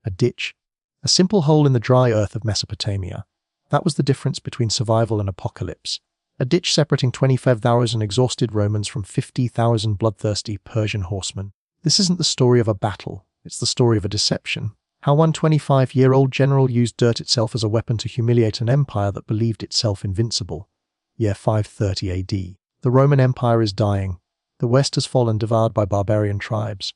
A ditch. A simple hole in the dry earth of Mesopotamia. That was the difference between survival and apocalypse. A ditch separating 25,000 exhausted Romans from 50,000 bloodthirsty Persian horsemen. This isn't the story of a battle, it's the story of a deception. How one 25-year-old general used dirt itself as a weapon to humiliate an empire that believed itself invincible. Year 530 AD. The Roman Empire is dying. The West has fallen, devoured by barbarian tribes.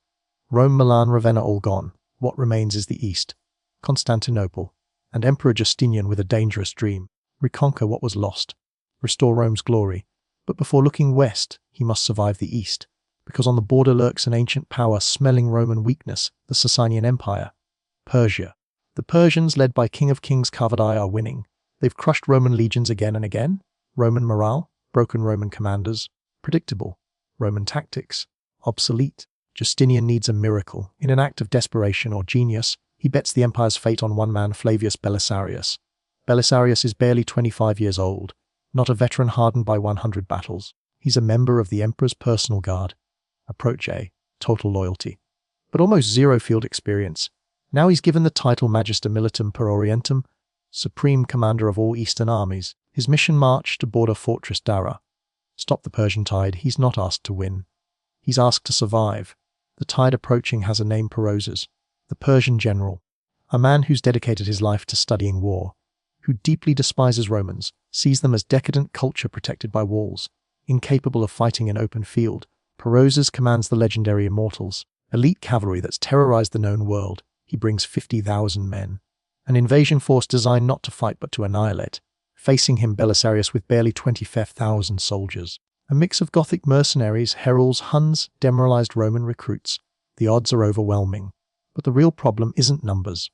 Rome, Milan, Ravenna all gone. What remains is the East. Constantinople. And Emperor Justinian with a dangerous dream. Reconquer what was lost. Restore Rome's glory. But before looking west, he must survive the East. Because on the border lurks an ancient power smelling Roman weakness, the Sasanian Empire. Persia. The Persians, led by King of Kings Cavalry, are winning. They've crushed Roman legions again and again. Roman morale, broken Roman commanders, predictable. Roman tactics, obsolete. Justinian needs a miracle. In an act of desperation or genius, he bets the empire's fate on one man, Flavius Belisarius. Belisarius is barely 25 years old, not a veteran hardened by 100 battles. He's a member of the emperor's personal guard. Approach A, total loyalty, but almost zero field experience. Now he's given the title Magister Militum per Orientem, supreme commander of all eastern armies. His mission: march to border fortress Dara. Stop the Persian tide. He's not asked to win. He's asked to survive. The tide approaching has a name: Perozes, the Persian general, a man who's dedicated his life to studying war, who deeply despises Romans, sees them as decadent culture protected by walls, incapable of fighting in open field. Perozes commands the legendary Immortals, elite cavalry that's terrorized the known world. He brings 50,000 men, an invasion force designed not to fight but to annihilate. Facing him, Belisarius with barely 25,000 soldiers. A mix of Gothic mercenaries, heralds, Huns, demoralized Roman recruits. The odds are overwhelming. But the real problem isn't numbers.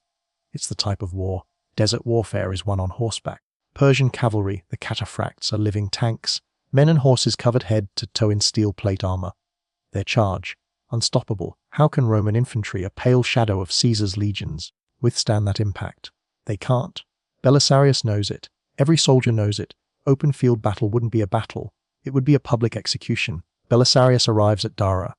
It's the type of war. Desert warfare is won on horseback. Persian cavalry, the cataphracts, are living tanks. Men and horses covered head to toe in steel plate armor. Their charge, unstoppable. How can Roman infantry, a pale shadow of Caesar's legions, withstand that impact? They can't. Belisarius knows it. Every soldier knows it. Open field battle wouldn't be a battle. It would be a public execution. Belisarius arrives at Dara,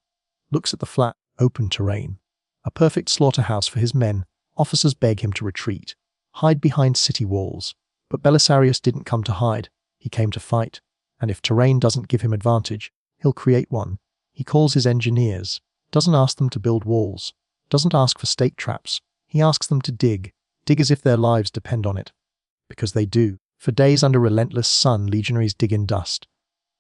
looks at the flat, open terrain. A perfect slaughterhouse for his men. Officers beg him to retreat, hide behind city walls. But Belisarius didn't come to hide. He came to fight. And if terrain doesn't give him advantage, he'll create one. He calls his engineers. Doesn't ask them to build walls. Doesn't ask for stake traps. He asks them to dig. Dig as if their lives depend on it. Because they do. For days under relentless sun, legionaries dig in dust.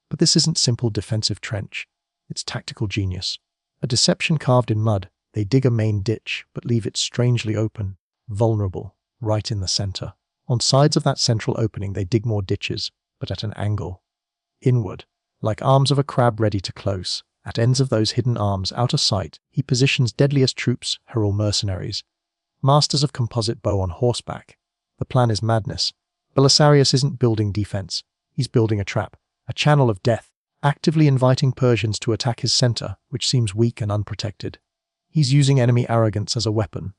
But this isn't simple defensive trench. It's tactical genius. A deception carved in mud. They dig a main ditch, but leave it strangely open, vulnerable, right in the center. On sides of that central opening, they dig more ditches, but at an angle. Inward, like arms of a crab ready to close. At ends of those hidden arms, out of sight, he positions deadliest troops, herald mercenaries, masters of composite bow on horseback. The plan is madness. Belisarius isn't building defense. He's building a trap, a channel of death, actively inviting Persians to attack his center, which seems weak and unprotected. He's using enemy arrogance as a weapon.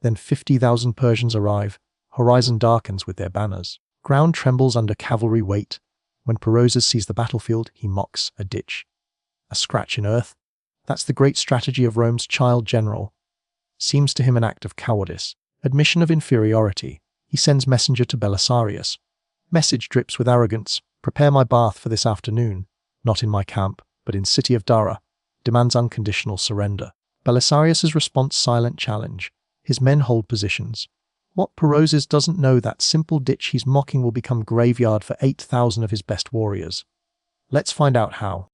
Then 50,000 Persians arrive. Horizon darkens with their banners. Ground trembles under cavalry weight. When Perozes sees the battlefield, he mocks a ditch. A scratch in earth. That's the great strategy of Rome's child general. Seems to him an act of cowardice, admission of inferiority. He sends messenger to Belisarius. Message drips with arrogance. Prepare my bath for this afternoon. Not in my camp, but in city of Dara. Demands unconditional surrender. Belisarius's response: silent challenge. His men hold positions. What Perozes doesn't know, that simple ditch he's mocking will become graveyard for 8,000 of his best warriors. Let's find out how.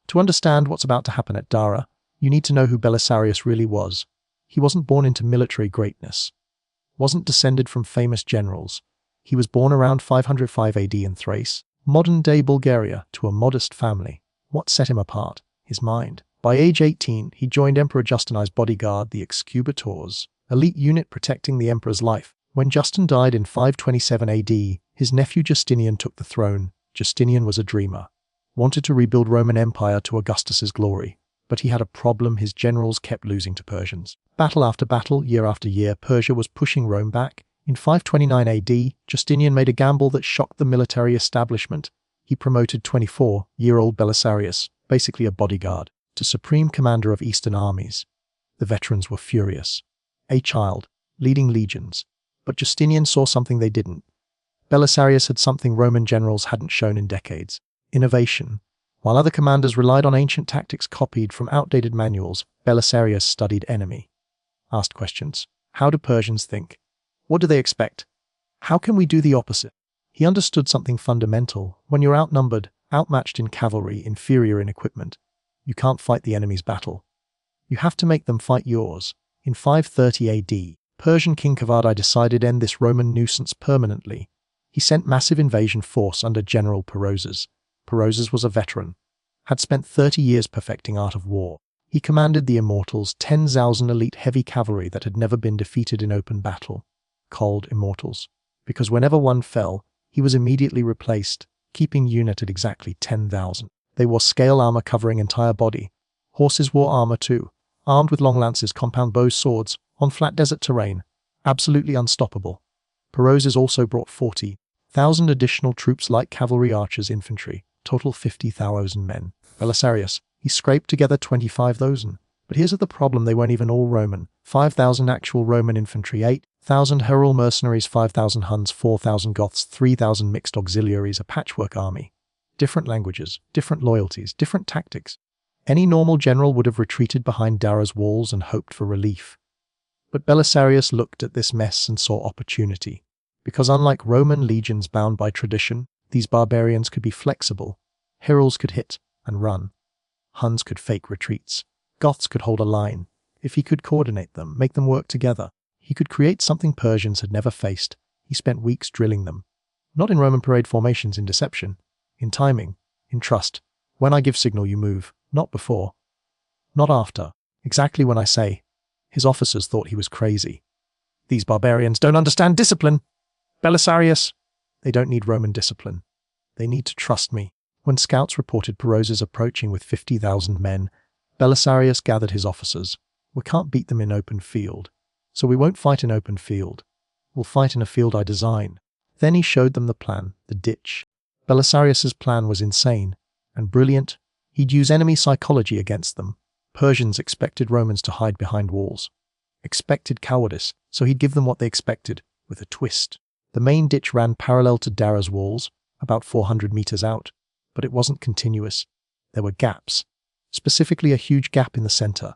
To understand what's about to happen at Dara, you need to know who Belisarius really was. He wasn't born into military greatness. Wasn't descended from famous generals. He was born around 505 AD in Thrace, modern-day Bulgaria, to a modest family. What set him apart? His mind. By age 18, he joined Emperor Justinian's bodyguard, the Excubators, elite unit protecting the emperor's life. When Justin died in 527 AD, his nephew Justinian took the throne. Justinian was a dreamer. Wanted to rebuild Roman Empire to Augustus's glory. But he had a problem: his generals kept losing to Persians. Battle after battle, year after year, Persia was pushing Rome back. In 529 AD, Justinian made a gamble that shocked the military establishment. He promoted 24-year-old Belisarius, basically a bodyguard, to supreme commander of eastern armies. The veterans were furious. A child, leading legions. But Justinian saw something they didn't. Belisarius had something Roman generals hadn't shown in decades: innovation. While other commanders relied on ancient tactics copied from outdated manuals, Belisarius studied enemy. Asked questions. How do Persians think? What do they expect? How can we do the opposite? He understood something fundamental. When you're outnumbered, outmatched in cavalry, inferior in equipment, you can't fight the enemy's battle. You have to make them fight yours. In 530 AD, Persian King Cavadi decided to end this Roman nuisance permanently. He sent massive invasion force under General Perozes. Perozes was a veteran, had spent 30 years perfecting art of war. He commanded the Immortals, 10,000 elite heavy cavalry that had never been defeated in open battle, called Immortals, because whenever one fell, he was immediately replaced, keeping unit at exactly 10,000. They wore scale armor covering entire body. Horses wore armor too, armed with long lances, compound bows, swords, on flat desert terrain, absolutely unstoppable. Perozes also brought 40,000 additional troops like cavalry, archers, infantry, total 50,000 men. Belisarius, he scraped together 25,000. But here's the problem: they weren't even all Roman. 5,000 actual Roman infantry, 8,000 Herul mercenaries, 5,000 Huns, 4,000 Goths, 3,000 mixed auxiliaries, a patchwork army. Different languages, different loyalties, different tactics. Any normal general would have retreated behind Dara's walls and hoped for relief. But Belisarius looked at this mess and saw opportunity. Because unlike Roman legions bound by tradition, these barbarians could be flexible. Heruls could hit and run. Huns could fake retreats. Goths could hold a line. If he could coordinate them, make them work together, he could create something Persians had never faced. He spent weeks drilling them. Not in Roman parade formations, in deception, in timing, in trust. When I give signal, you move. Not before. Not after. Exactly when I say. His officers thought he was crazy. These barbarians don't understand discipline. Belisarius, they don't need Roman discipline. They need to trust me. When scouts reported Perozes approaching with 50,000 men, Belisarius gathered his officers. We can't beat them in open field, so we won't fight in open field. We'll fight in a field I design. Then he showed them the plan, the ditch. Belisarius's plan was insane and brilliant. He'd use enemy psychology against them. Persians expected Romans to hide behind walls. Expected cowardice, so he'd give them what they expected, with a twist. The main ditch ran parallel to Dara's walls, about 400 meters out, but it wasn't continuous. There were gaps, specifically a huge gap in the center,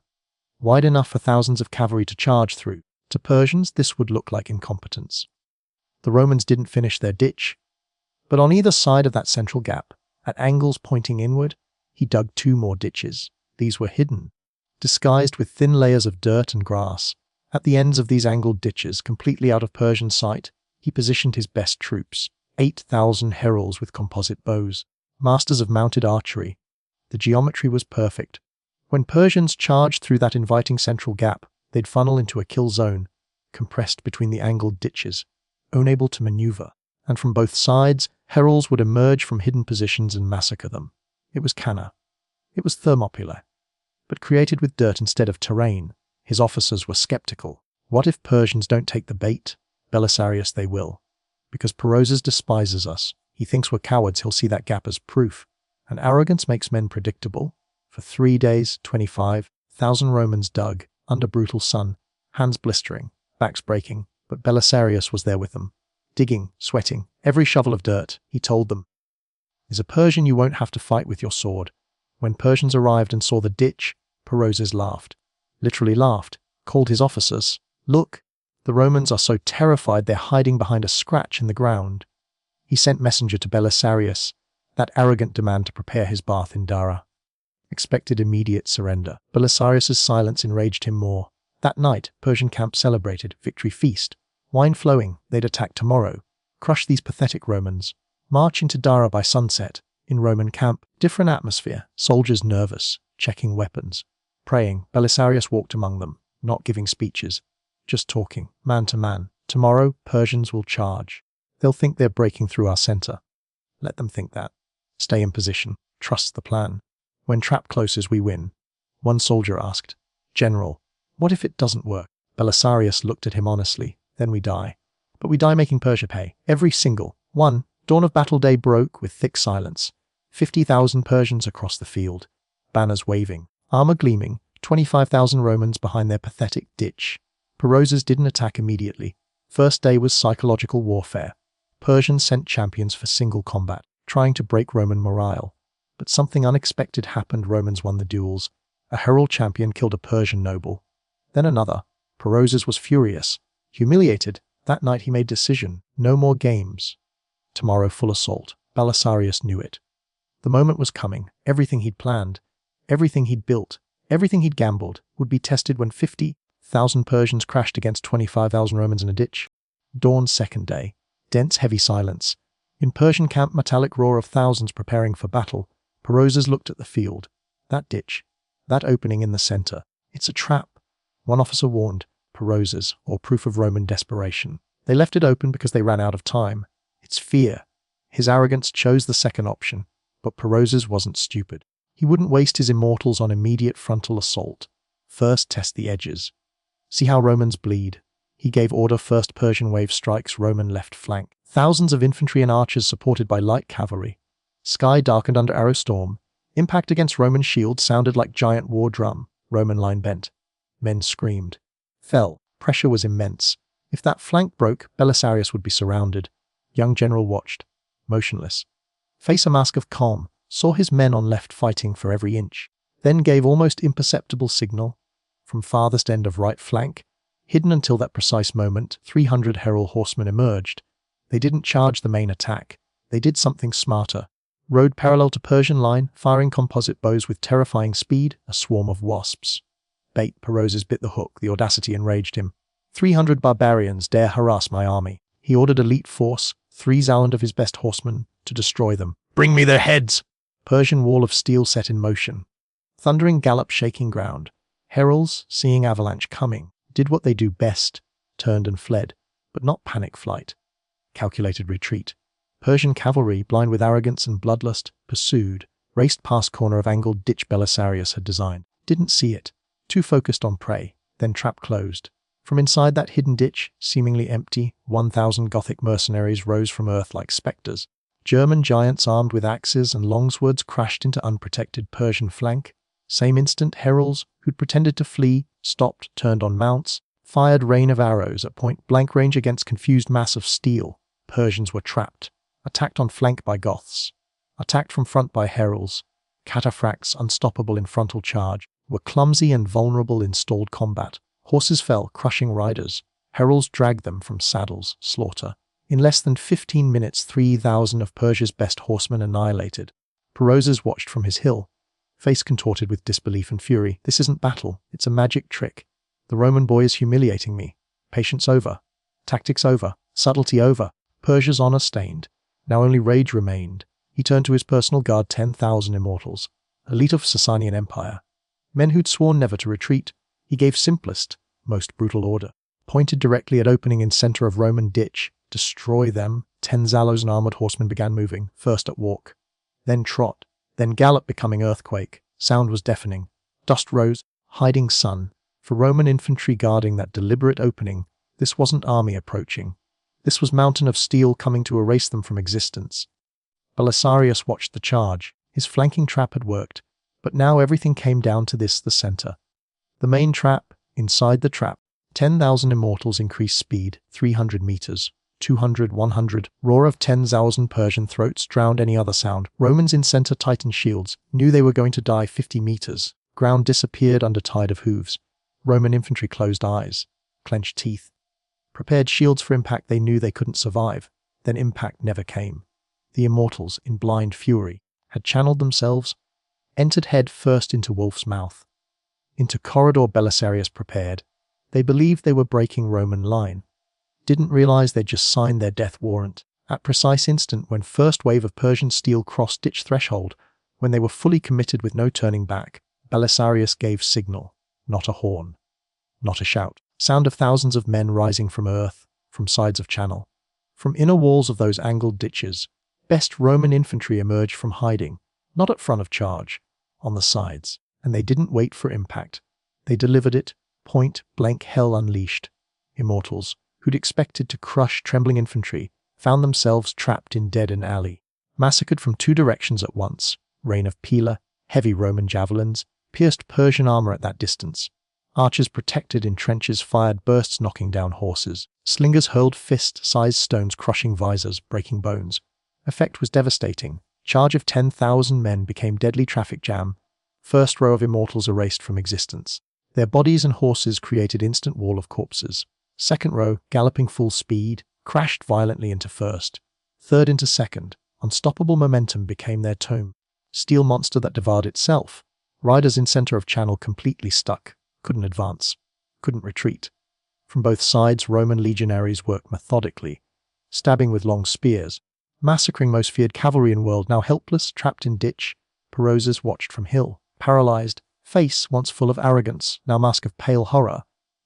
wide enough for thousands of cavalry to charge through. To Persians, this would look like incompetence. The Romans didn't finish their ditch, but on either side of that central gap, at angles pointing inward, he dug 2 more ditches. These were hidden, disguised with thin layers of dirt and grass. At the ends of these angled ditches, completely out of Persian sight, he positioned his best troops, 8,000 Heruls with composite bows, masters of mounted archery. The geometry was perfect. When Persians charged through that inviting central gap, they'd funnel into a kill zone, compressed between the angled ditches, unable to maneuver. And from both sides, Heruls would emerge from hidden positions and massacre them. It was Cana. It was Thermopylae, but created with dirt instead of terrain. His officers were skeptical. What if Persians don't take the bait? Belisarius, they will. Because Perozes despises us. He thinks we're cowards. He'll see that gap as proof. And arrogance makes men predictable. For 3 days, 25,000 Romans dug, under brutal sun, hands blistering, backs breaking, but Belisarius was there with them. Digging, sweating, every shovel of dirt, he told them. As a Persian, you won't have to fight with your sword. When Persians arrived and saw the ditch, Perozes laughed. Literally laughed, called his officers. Look, the Romans are so terrified they're hiding behind a scratch in the ground. He sent messenger to Belisarius, that arrogant demand to prepare his bath in Dara. Expected immediate surrender. Belisarius's silence enraged him more. That night, Persian camp celebrated, victory feast. Wine flowing, they'd attack tomorrow. Crush these pathetic Romans. March into Dara by sunset. In Roman camp, different atmosphere. Soldiers nervous, checking weapons. Praying, Belisarius walked among them, not giving speeches. Just talking, man to man. Tomorrow, Persians will charge. They'll think they're breaking through our center. Let them think that. Stay in position. Trust the plan. When trap closes, we win. One soldier asked, General, what if it doesn't work? Belisarius looked at him honestly. Then we die. But we die making Persia pay. Every single one. Dawn of battle day broke with thick silence. 50,000 Persians across the field. Banners waving. Armor gleaming. 25,000 Romans behind their pathetic ditch. Perozes didn't attack immediately. First day was psychological warfare. Persians sent champions for single combat, trying to break Roman morale. But something unexpected happened. Romans won the duels. A herald champion killed a Persian noble. Then another. Perozes was furious. Humiliated, that night he made decision. No more games. Tomorrow full assault. Belisarius knew it. The moment was coming. Everything he'd planned, everything he'd built, everything he'd gambled would be tested when 50,000 Persians crashed against 25,000 Romans in a ditch. Dawn's second day. Dense, heavy silence. In Persian camp, metallic roar of thousands preparing for battle. Perozes looked at the field. That ditch. That opening in the center. It's a trap. One officer warned. Perozes, or proof of Roman desperation. They left it open because they ran out of time. It's fear. His arrogance chose the second option. But Perozes wasn't stupid. He wouldn't waste his immortals on immediate frontal assault. First test the edges. See how Romans bleed. He gave order. First Persian wave strikes Roman left flank. Thousands of infantry and archers supported by light cavalry. Sky darkened under arrow storm. Impact against Roman shield sounded like giant war drum. Roman line bent. Men screamed. Fell. Pressure was immense. If that flank broke, Belisarius would be surrounded. Young general watched. Motionless. Face a mask of calm. Saw his men on left fighting for every inch. Then gave almost imperceptible signal. From farthest end of right flank. Hidden until that precise moment, 300 herald horsemen emerged. They didn't charge the main attack. They did something smarter. Rode parallel to Persian line, firing composite bows with terrifying speed, a swarm of wasps. Bait. Perozes bit the hook. The audacity enraged him. 300 barbarians dare harass my army. He ordered elite force, 3,000 of his best horsemen, to destroy them. Bring me their heads! Persian wall of steel set in motion. Thundering gallop shaking ground. Heralds, seeing avalanche coming, did what they do best, turned and fled, but not panic flight. Calculated retreat. Persian cavalry, blind with arrogance and bloodlust, pursued, raced past corner of angled ditch Belisarius had designed. Didn't see it. Too focused on prey. Then trap closed. From inside that hidden ditch, seemingly empty, 1,000 Gothic mercenaries rose from earth like specters. German giants armed with axes and longswords crashed into unprotected Persian flank. Same instant, heralds, who'd pretended to flee, stopped, turned on mounts, fired rain of arrows at point-blank range against confused mass of steel. Persians were trapped. Attacked on flank by Goths. Attacked from front by heralds. Cataphracts, unstoppable in frontal charge, were clumsy and vulnerable in stalled combat. Horses fell, crushing riders. Heralds dragged them from saddles, slaughter. In less than 15 minutes, 3,000 of Persia's best horsemen annihilated. Perozes watched from his hill, face contorted with disbelief and fury. This isn't battle, it's a magic trick. The Roman boy is humiliating me. Patience over. Tactics over. Subtlety over. Persia's honor stained. Now only rage remained. He turned to his personal guard, 10,000 immortals, elite of Sasanian Empire. Men who'd sworn never to retreat. He gave simplest, most brutal order. Pointed directly at opening in center of Roman ditch. Destroy them. 10 Zalos and armored horsemen began moving, first at walk, then trot, then gallop, becoming earthquake. Sound was deafening. Dust rose, hiding sun. For Roman infantry guarding that deliberate opening, this wasn't army approaching. This was mountain of steel coming to erase them from existence. Belisarius watched the charge. His flanking trap had worked, but now everything came down to this, the center. The main trap, inside the trap, 10,000 immortals increased speed, 300 meters. 200, 100, roar of 10,000 Persian throats drowned any other sound. Romans in center tightened shields, knew they were going to die 50 meters. Ground disappeared under tide of hooves. Roman infantry closed eyes, clenched teeth. Prepared shields for impact. They knew they couldn't survive. Then impact never came. The immortals, in blind fury, had channeled themselves, entered head first into Wolf's mouth. Into corridor Belisarius prepared. They believed they were breaking Roman line. Didn't realize they'd just signed their death warrant. At precise instant when first wave of Persian steel crossed ditch threshold, when they were fully committed with no turning back, Belisarius gave signal. Not a horn. Not a shout. Sound of thousands of men rising from earth, from sides of channel. From inner walls of those angled ditches, best Roman infantry emerged from hiding, not at front of charge, on the sides. And they didn't wait for impact. They delivered it, point blank hell unleashed. Immortals, who'd expected to crush trembling infantry, found themselves trapped in dead and alley. Massacred from two directions at once. Rain of pila, heavy Roman javelins, pierced Persian armor at that distance. Archers protected in trenches fired bursts knocking down horses. Slingers hurled fist-sized stones crushing visors, breaking bones. Effect was devastating. Charge of 10,000 men became deadly traffic jam. First row of immortals erased from existence. Their bodies and horses created instant wall of corpses. Second row, galloping full speed, crashed violently into first. Third into second. Unstoppable momentum became their tome. Steel monster that devoured itself. Riders in center of channel completely stuck. Couldn't advance. Couldn't retreat. From both sides, Roman legionaries worked methodically, stabbing with long spears, massacring most feared cavalry in world, now helpless, trapped in ditch. Perozes watched from hill, paralyzed, face once full of arrogance, now mask of pale horror.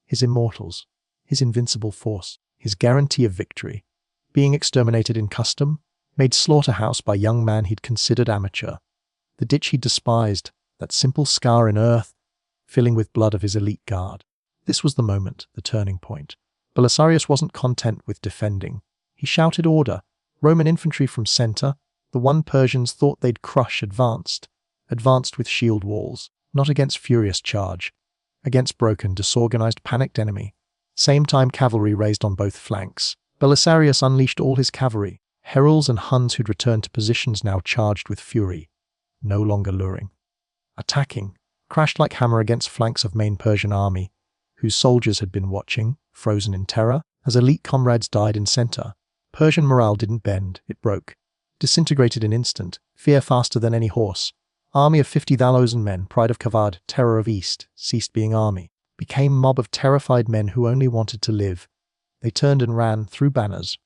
His immortals, his invincible force, his guarantee of victory, being exterminated in custom, made slaughterhouse by young man he'd considered amateur. The ditch he despised, that simple scar in earth, filling with blood of his elite guard. This was the moment, the turning point. Belisarius wasn't content with defending. He shouted order. Roman infantry from center, the one Persians thought they'd crush, advanced with shield walls, not against furious charge, against broken, disorganized, panicked enemy. Same time cavalry raised on both flanks. Belisarius unleashed all his cavalry, heralds and Huns who'd returned to positions now charged with fury, no longer luring. Attacking, crashed like hammer against flanks of main Persian army, whose soldiers had been watching, frozen in terror, as elite comrades died in center. Persian morale didn't bend, it broke. Disintegrated in instant, fear faster than any horse. Army of 50,000 men, pride of Kavad, terror of East, ceased being army, became mob of terrified men who only wanted to live. They turned and ran, through banners,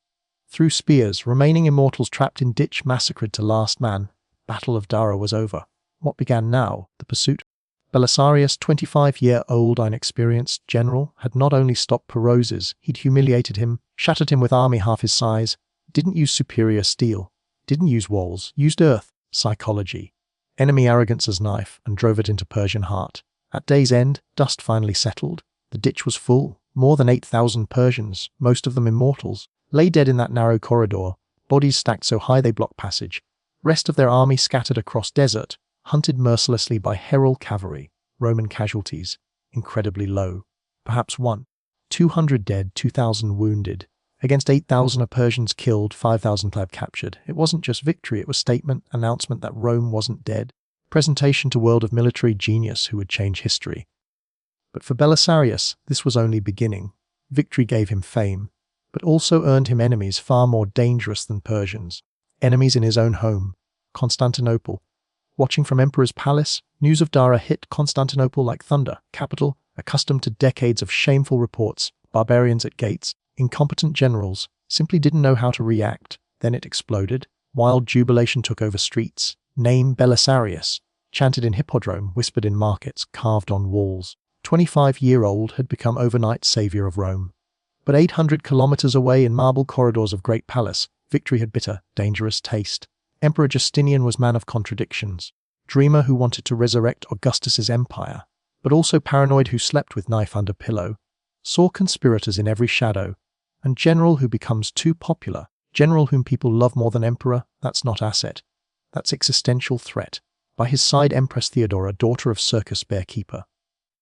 through spears, remaining immortals trapped in ditch massacred to last man. Battle of Dara was over. What began now? The pursuit. Belisarius, 25-year-old inexperienced general, had not only stopped Perozes, he'd humiliated him, shattered him with army half his size, didn't use superior steel, didn't use walls, used earth, psychology, enemy arrogance as knife, and drove it into Persian heart. At day's end, dust finally settled. The ditch was full. More than 8,000 Persians, most of them immortals, lay dead in that narrow corridor, bodies stacked so high they blocked passage. Rest of their army scattered across desert, hunted mercilessly by herald cavalry. Roman casualties, incredibly low. Perhaps 200 dead, 2,000 wounded. Against 8,000 of Persians killed, 5,000 pleb captured. It wasn't just victory, it was statement, announcement that Rome wasn't dead. Presentation to world of military genius who would change history. But for Belisarius, this was only beginning. Victory gave him fame, but also earned him enemies far more dangerous than Persians. Enemies in his own home, Constantinople. Watching from Emperor's palace, news of Dara hit Constantinople like thunder. Capital, accustomed to decades of shameful reports, barbarians at gates, incompetent generals, simply didn't know how to react. Then it exploded. Wild jubilation took over streets. Name Belisarius, chanted in hippodrome, whispered in markets, carved on walls. 25-year-old had become overnight savior of Rome. But 800 kilometers away in marble corridors of great palace, victory had bitter, dangerous taste. Emperor Justinian was man of contradictions, dreamer who wanted to resurrect Augustus's empire, but also paranoid who slept with knife under pillow, saw conspirators in every shadow, and general who becomes too popular, general whom people love more than emperor, that's not asset, that's existential threat. By his side Empress Theodora, daughter of circus bear keeper,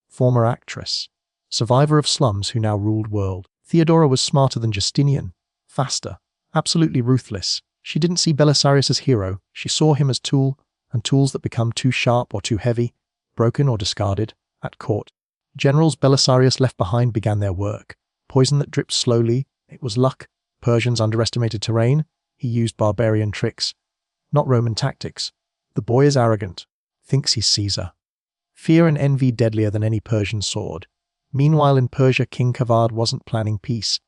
former actress, survivor of slums who now ruled world. Theodora was smarter than Justinian, faster, absolutely ruthless. She didn't see Belisarius as hero, she saw him as tool, and tools that become too sharp or too heavy, broken or discarded, at court. Generals Belisarius left behind began their work. Poison that dripped slowly, it was luck. Persians underestimated terrain, he used barbarian tricks, not Roman tactics. The boy is arrogant, thinks he's Caesar. Fear and envy deadlier than any Persian sword. Meanwhile in Persia, King Kavad wasn't planning peace.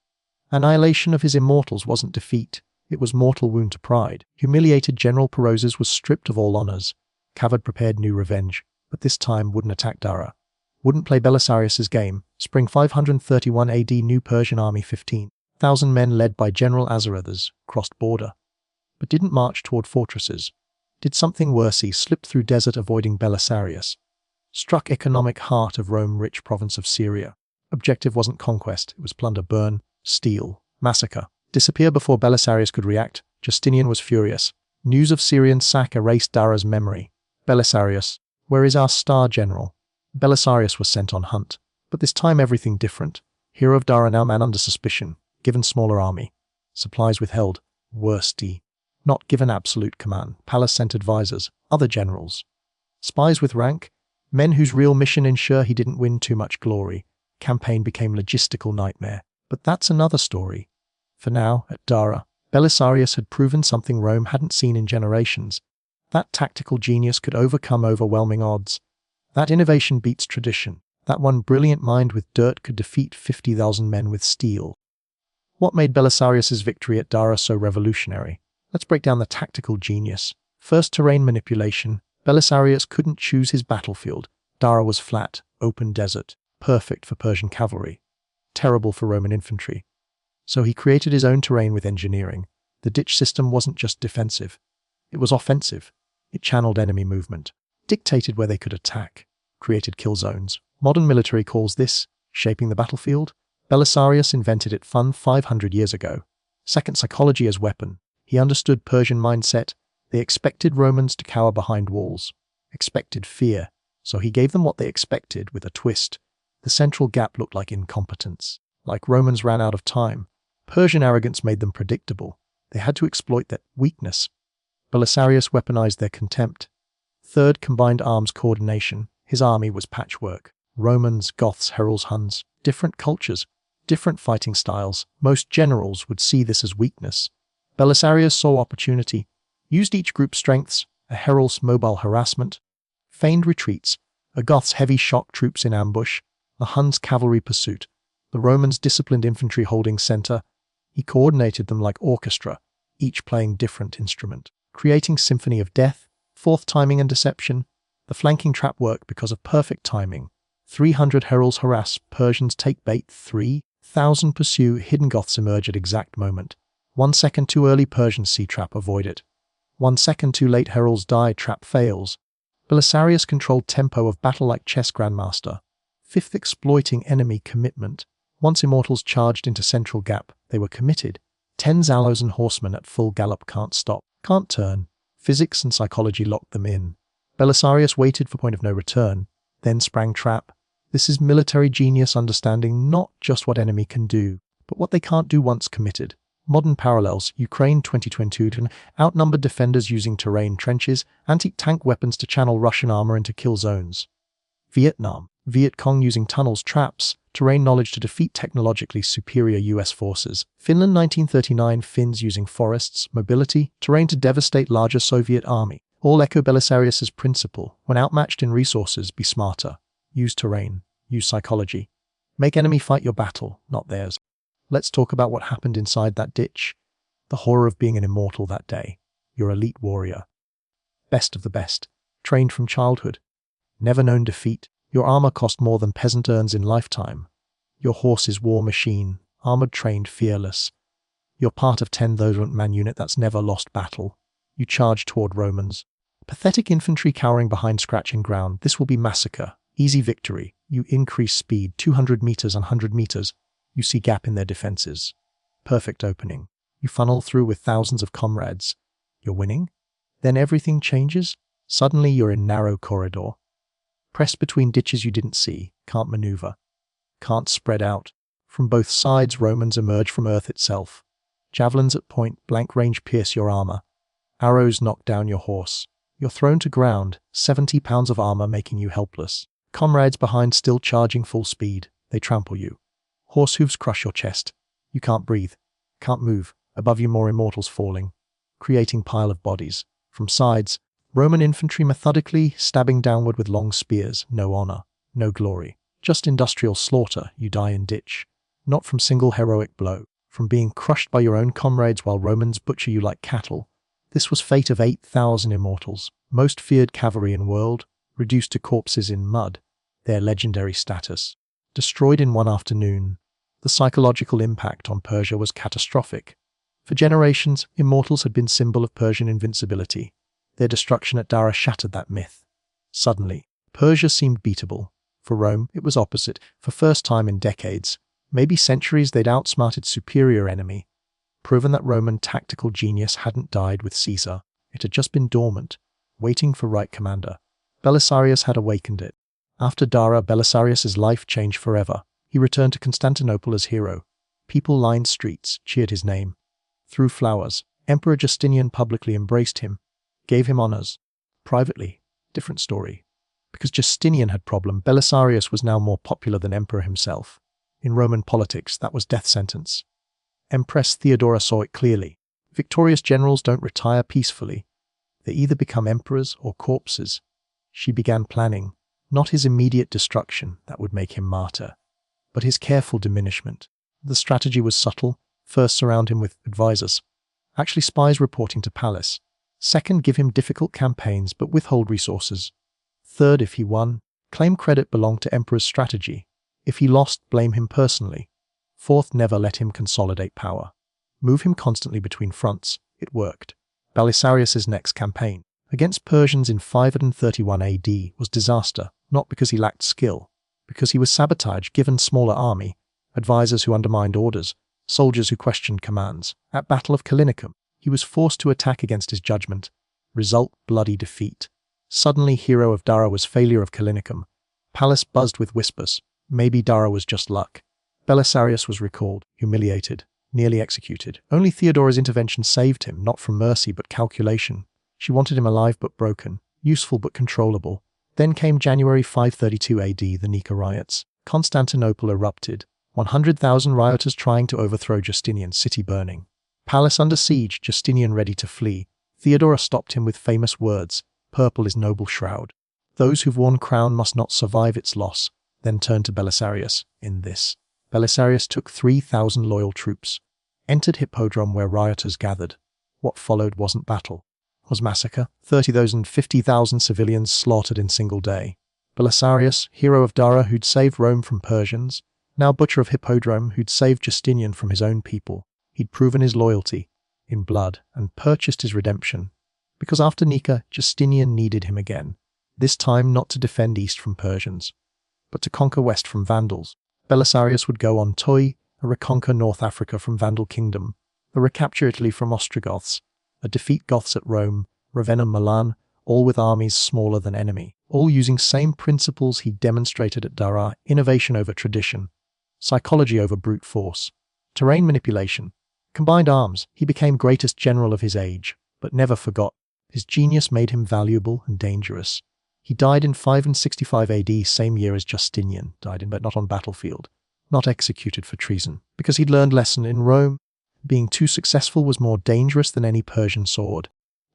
Annihilation of his immortals wasn't defeat. It was mortal wound to pride. Humiliated General Perozes was stripped of all honors. Kavad prepared new revenge, but this time wouldn't attack Dara. Wouldn't play Belisarius's game. Spring 531 AD, new Persian army 15,000 men led by General Azarathas crossed border, but didn't march toward fortresses. Did something worse, he slipped through desert avoiding Belisarius. Struck economic heart of Rome, rich province of Syria. Objective wasn't conquest, it was plunder, burn, steal, massacre. Disappear before Belisarius could react. Justinian was furious. News of Syrian sack erased Dara's memory. Belisarius, where is our star general? Belisarius was sent on hunt. But this time everything different. Hero of Dara now man under suspicion, given smaller army. Supplies withheld. Worsty. Not given absolute command. Palace sent advisors, other generals. Spies with rank, men whose real mission ensure he didn't win too much glory. Campaign became logistical nightmare. But that's another story. For now, at Dara, Belisarius had proven something Rome hadn't seen in generations. That tactical genius could overcome overwhelming odds. That innovation beats tradition. That one brilliant mind with dirt could defeat 50,000 men with steel. What made Belisarius's victory at Dara so revolutionary? Let's break down the tactical genius. First, terrain manipulation. Belisarius couldn't choose his battlefield. Dara was flat, open desert, perfect for Persian cavalry, terrible for Roman infantry. So he created his own terrain with engineering. The ditch system wasn't just defensive. It was offensive. It channeled enemy movement, dictated where they could attack, created kill zones. Modern military calls this shaping the battlefield. Belisarius invented it 500 years ago. Second, psychology as weapon. He understood Persian mindset. They expected Romans to cower behind walls, expected fear, so he gave them what they expected with a twist. The central gap looked like incompetence, like Romans ran out of time. Persian arrogance made them predictable. They had to exploit that weakness. Belisarius weaponized their contempt. Third, combined arms coordination. His army was patchwork. Romans, Goths, Herul's, Huns, different cultures, different fighting styles. Most generals would see this as weakness. Belisarius saw opportunity, used each group's strengths, a Herul's mobile harassment, feigned retreats, a Goth's heavy shock troops in ambush, the Huns' cavalry pursuit, the Romans' disciplined infantry holding center. He coordinated them like orchestra, each playing different instrument, creating symphony of death. Fourth, timing and deception. The flanking trap worked because of perfect timing. 300 heralds harass, Persians take bait, 3,000 pursue, hidden Goths emerge at exact moment. 1 second too early, Persians see trap, avoid it. 1 second too late, heralds die, trap fails. Belisarius controlled tempo of battle like chess grandmaster. Fifth, exploiting enemy commitment. Once immortals charged into central gap, they were committed. 10 Zalos and horsemen at full gallop can't stop, can't turn. Physics and psychology locked them in. Belisarius waited for point of no return, then sprang trap. This is military genius, understanding not just what enemy can do, but what they can't do once committed. Modern parallels: Ukraine 2022, outnumbered defenders using terrain trenches, anti-tank weapons to channel Russian armor into kill zones. Vietnam, Viet Cong using tunnels, traps, terrain knowledge to defeat technologically superior US forces. Finland 1939, Finns using forests, mobility, terrain to devastate larger Soviet army. All echo Belisarius's principle: when outmatched in resources, be smarter. Use terrain, use psychology. Make enemy fight your battle, not theirs. Let's talk about what happened inside that ditch. The horror of being an immortal that day. Your elite warrior. Best of the best. Trained from childhood. Never known defeat. Your armor cost more than peasant earns in lifetime. Your horse is war machine. Armored, trained, fearless. You're part of 10,000 man unit that's never lost battle. You charge toward Romans. Pathetic infantry cowering behind scratching ground. This will be massacre. Easy victory. You increase speed. 200 meters and 100 meters. You see gap in their defenses. Perfect opening. You funnel through with thousands of comrades. You're winning? Then everything changes. Suddenly you're in narrow corridor. Pressed between ditches you didn't see. Can't maneuver. Can't spread out. From both sides Romans emerge from earth itself. Javelins at point blank range pierce your armor. Arrows knock down your horse. You're thrown to ground, 70 pounds of armor making you helpless. Comrades behind still charging full speed. They trample you. Horse hooves crush your chest. You can't breathe. Can't move. Above you more immortals falling. Creating pile of bodies. From sides, Roman infantry methodically stabbing downward with long spears. No honor. No glory. Just industrial slaughter. You die in ditch. Not from single heroic blow. From being crushed by your own comrades while Romans butcher you like cattle. This was fate of 8,000 immortals. Most feared cavalry in world. Reduced to corpses in mud. Their legendary status. Destroyed in one afternoon. The psychological impact on Persia was catastrophic. For generations, immortals had been symbol of Persian invincibility. Their destruction at Dara shattered that myth. Suddenly, Persia seemed beatable. For Rome, it was opposite. For first time in decades, maybe centuries, they'd outsmarted superior enemy. Proven that Roman tactical genius hadn't died with Caesar. It had just been dormant, waiting for right commander. Belisarius had awakened it. After Dara, Belisarius's life changed forever. He returned to Constantinople as hero. People lined streets, cheered his name. Threw flowers. Emperor Justinian publicly embraced him, gave him honors. Privately, different story. Because Justinian had problem, Belisarius was now more popular than emperor himself. In Roman politics, that was death sentence. Empress Theodora saw it clearly. Victorious generals don't retire peacefully. They either become emperors or corpses. She began planning, not his immediate destruction that would make him martyr, but his careful diminishment. The strategy was subtle. First, surround him with advisors, actually spies reporting to palace. Second, give him difficult campaigns but withhold resources. Third, if he won, claim credit belonged to emperor's strategy. If he lost, blame him personally. Fourth, never let him consolidate power. Move him constantly between fronts. It worked. Belisarius's next campaign against Persians in 531 AD was disaster, not because he lacked skill, because he was sabotaged given smaller army, advisors who undermined orders, soldiers who questioned commands. At Battle of Callinicum, he was forced to attack against his judgment. Result, bloody defeat. Suddenly, hero of Dara was failure of Callinicum. Palace buzzed with whispers. Maybe Dara was just luck. Belisarius was recalled, humiliated, nearly executed. Only Theodora's intervention saved him, not from mercy but calculation. She wanted him alive but broken, useful but controllable. Then came January 532 AD, the Nika riots. Constantinople erupted. 100,000 rioters trying to overthrow Justinian, city burning. Palace under siege, Justinian ready to flee. Theodora stopped him with famous words, "Purple is noble shroud. Those who've worn crown must not survive its loss." Then turned to Belisarius. In this, Belisarius took 3,000 loyal troops, entered Hippodrome where rioters gathered. What followed wasn't battle, was massacre. 30,000, 50,000 civilians slaughtered in single day. Belisarius, hero of Dara who'd saved Rome from Persians, now butcher of Hippodrome who'd saved Justinian from his own people. He'd proven his loyalty in blood and purchased his redemption. Because after Nika, Justinian needed him again, this time not to defend east from Persians, but to conquer west from Vandals. Belisarius would go on to reconquer North Africa from Vandal Kingdom, recapture Italy from Ostrogoths, defeat Goths at Rome, Ravenna, Milan, all with armies smaller than enemy, all using same principles he demonstrated at Dara: innovation over tradition, psychology over brute force, terrain manipulation, combined arms. He became greatest general of his age, but never forgot. His genius made him valuable and dangerous. He died in 565 AD, same year as Justinian died in, but not on battlefield, not executed for treason, because he'd learned lesson in Rome. Being too successful was more dangerous than any Persian sword.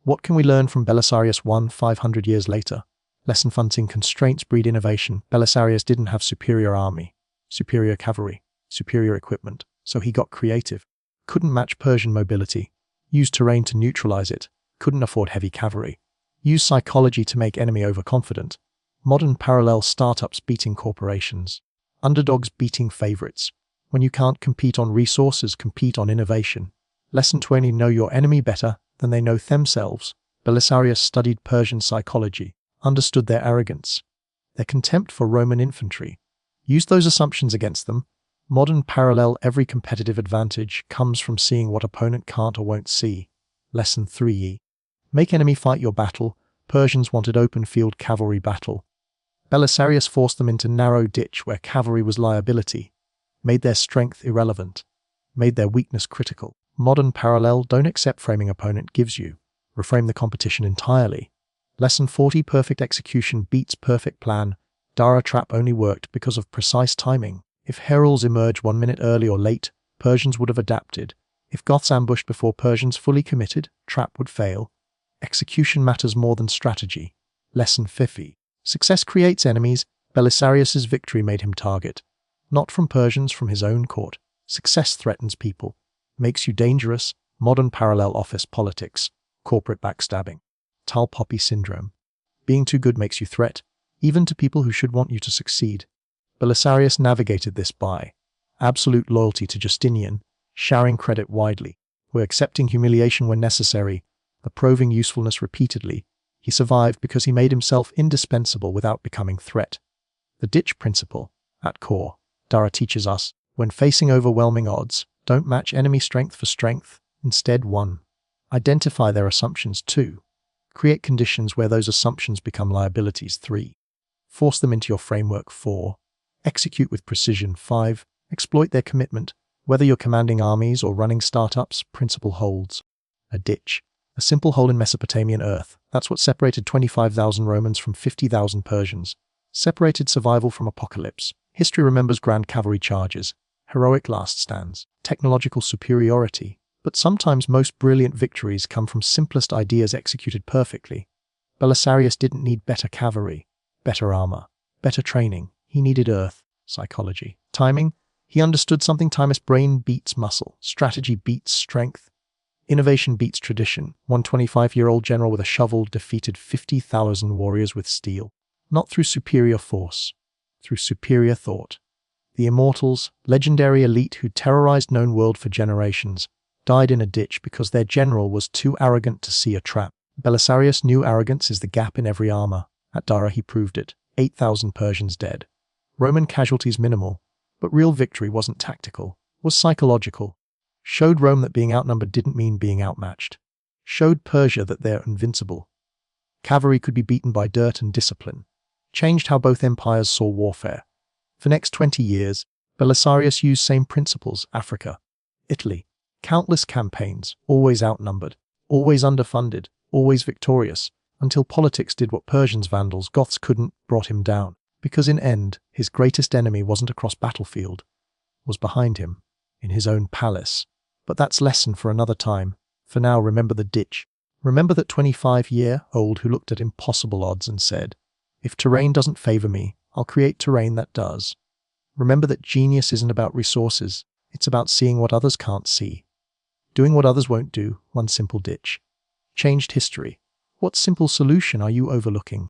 What can we learn from Belisarius 500 years later? Lesson: fronting constraints breed innovation. Belisarius didn't have superior army, superior cavalry, superior equipment, so he got creative. Couldn't match Persian mobility. Used terrain to neutralize it. Couldn't afford heavy cavalry. Use psychology to make enemy overconfident. Modern parallel startups beating corporations. Underdogs beating favorites. When you can't compete on resources, compete on innovation. Lesson 20: know your enemy better than they know themselves. Belisarius studied Persian psychology, understood their arrogance, their contempt for Roman infantry, used those assumptions against them. Modern parallel: every competitive advantage comes from seeing what opponent can't or won't see. Lesson 3: make enemy fight your battle. Persians wanted open field cavalry battle. Belisarius forced them into narrow ditch where cavalry was liability, made their strength irrelevant, made their weakness critical. Modern parallel: don't accept framing opponent gives you. Reframe the competition entirely. Lesson 40: perfect execution beats perfect plan. Dara trap only worked because of precise timing. If heralds emerged 1 minute early or late, Persians would have adapted. If Goths ambushed before Persians fully committed, trap would fail. Execution matters more than strategy. Lesson 50: success creates enemies. Belisarius's victory made him target, not from Persians, from his own court. Success threatens people, makes you dangerous. Modern parallel: office politics, corporate backstabbing, tall poppy syndrome. Being too good makes you threat, even to people who should want you to succeed. Belisarius navigated this by absolute loyalty to Justinian, sharing credit widely, where accepting humiliation when necessary, approving usefulness repeatedly. He survived because he made himself indispensable without becoming threat. The ditch principle, at core, Dara teaches us, when facing overwhelming odds, don't match enemy strength for strength. Instead, 1. Identify their assumptions. 2. Create conditions where those assumptions become liabilities. 3. Force them into your framework. 4. Execute with precision. 5. Exploit their commitment. Whether you're commanding armies or running startups, principle holds. A ditch. A simple hole in Mesopotamian earth. That's what separated 25,000 Romans from 50,000 Persians. Separated survival from apocalypse. History remembers grand cavalry charges, heroic last stands, technological superiority. But sometimes most brilliant victories come from simplest ideas executed perfectly. Belisarius didn't need better cavalry, better armor, better training. He needed earth, psychology, timing. He understood something timeless: brain beats muscle, strategy beats strength, innovation beats tradition. One 25-year-old general with a shovel defeated 50,000 warriors with steel, not through superior force, through superior thought. The Immortals, legendary elite who terrorized known world for generations, died in a ditch because their general was too arrogant to see a trap. Belisarius knew arrogance is the gap in every armor. At Dara he proved it. 8,000 Persians dead. Roman casualties minimal, but real victory wasn't tactical, was psychological. Showed Rome that being outnumbered didn't mean being outmatched. Showed Persia that they're invincible. Cavalry could be beaten by dirt and discipline. Changed how both empires saw warfare. For next 20 years, Belisarius used same principles. Africa, Italy. Countless campaigns, always outnumbered, always underfunded, always victorious, until politics did what Persians, Vandals, Goths couldn't, brought him down. Because in end, his greatest enemy wasn't across battlefield, was behind him, in his own palace. But that's lesson for another time. For now, remember the ditch. Remember that 25-year-old who looked at impossible odds and said, "If terrain doesn't favor me, I'll create terrain that does." Remember that genius isn't about resources, it's about seeing what others can't see. Doing what others won't do. One simple ditch changed history. What simple solution are you overlooking?